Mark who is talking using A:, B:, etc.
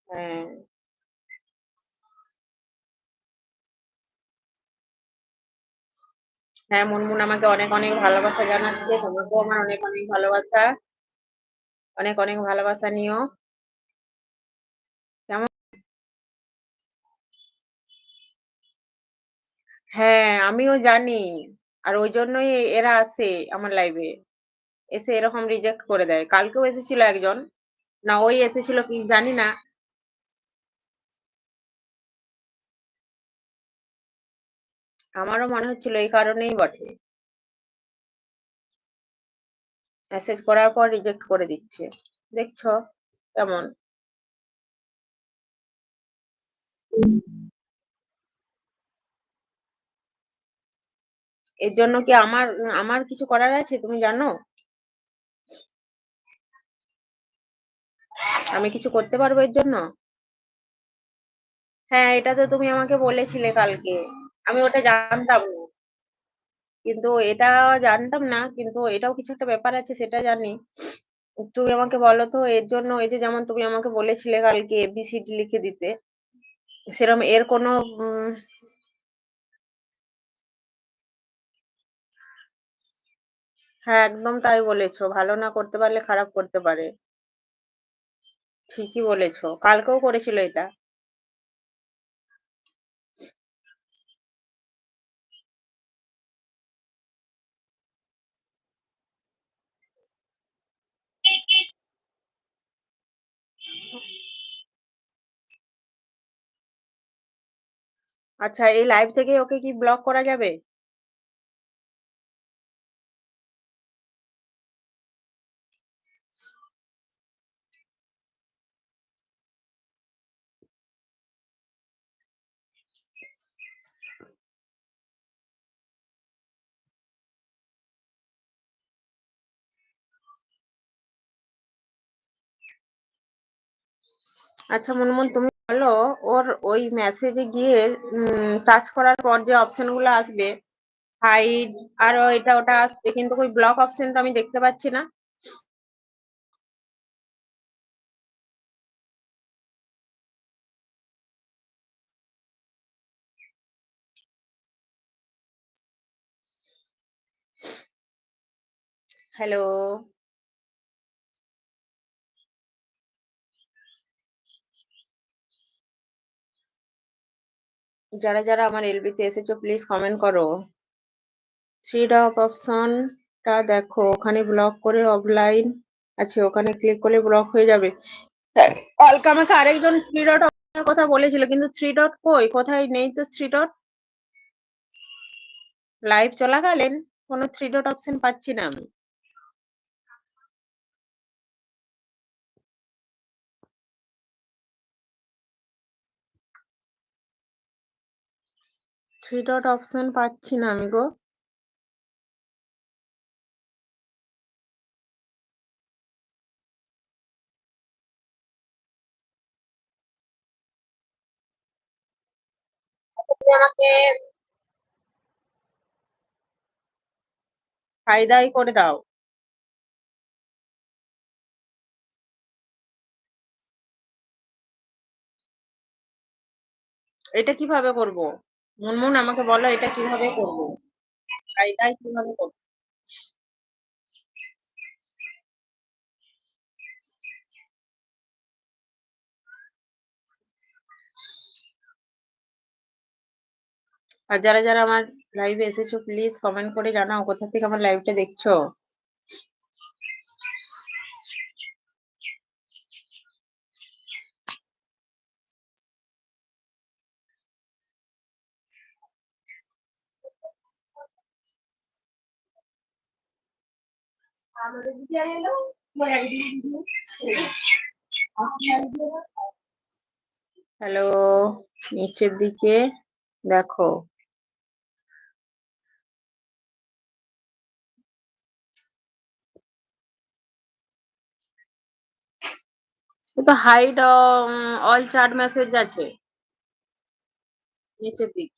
A: হ্যাঁ। হ্যাঁ, মুনমুন আমাকে অনেক, অনেক ভালোবাসা জানাচ্ছে। তোমাকেও আমার অনেক, অনেক ভালোবাসা। অনেক, অনেক ভালোবাসা নিও। কেমন? হ্যাঁ, আমিও জানি। আর ওইজন্যই এরা আসে আমার লাইভে। এসে এরকম রিজেক্ট করে দেয়। কালকেও এসেছিল একজন। না ওই এসেছিল কি জানি না। আমারও মনে হচ্ছিল এই কারণেই বটে। মেসেজ করার পর রিজেক্ট করে দিচ্ছে। দেখছো কেমন? এর জন্য কি আমার কিছু করার আছে তুমি জানো? আমি কিছু করতে পারবো এর জন্য? হ্যাঁ, এটা তো তুমি আমাকে বলেছিলে কালকে। আমি ওটা জানতাম না। কিন্তু এটা জানতাম না। কিন্তু এটাও কিছু একটা ব্যাপার আছে সেটা জানি। তুমি আমাকে বলো তো এর জন্য এই যে যেমন তুমি আমাকে বলেছিলে কালকে এবিসিডি লিখে দিতে। সেরকম এর কোনো হ্যাঁ, একদম তাই বলেছো। ভালো না করতে পারলে খারাপ করতে পারে। ঠিকই বলেছো। কালকেও করেছিল এটা। আচ্ছা এই লাইভ থেকে ওকে কি ব্লক করা যাবে? আচ্ছা মুনমুন তুমি বলো ওর ওই মেসেজে গিয়ে টাচ করার পর যে অপশন গুলো আসবে হাইড আর এটা ওটা আসছে কিন্তু ওই ব্লক অপশন তো আমি দেখতে পাচ্ছি না। হ্যালো, যারা যারা আমার এলবিতে এসেছো প্লিজ কমেন্ট করো। থ্রি ডট অপশনটা দেখো ওখানে ব্লক করে অফলাইন আছে ওখানে ক্লিক করলে ব্লক হয়ে যাবে। হ্যাঁ, কালকে আমাকে আরেকজন থ্রি ডট অপশনের কথা বলেছিল কিন্তু থ্রি ডট কই কোথায় নেই তো থ্রি ডট। লাইভ চলাকালীন কোনো থ্রি ডট অপশন পাচ্ছি না আমি। থ্রি ডট অপশন পাচ্ছি না আমি গো। তুমি আমাকে ফায়দাই করে দাও। এটা কিভাবে করব? মুনমুন আমাকে বলো এটা কিভাবে করব? ফায়দাই কিভাবে করব? আর যারা যারা আমার লাইভে এসেছো প্লিজ কমেন্ট করে জানাও কোথা থেকে আমার লাইভটা দেখছো। হ্যালো, নিচের দিকে দেখো। তো হাইড অল চ্যাট মেসেজ আছে নিচের দিকে।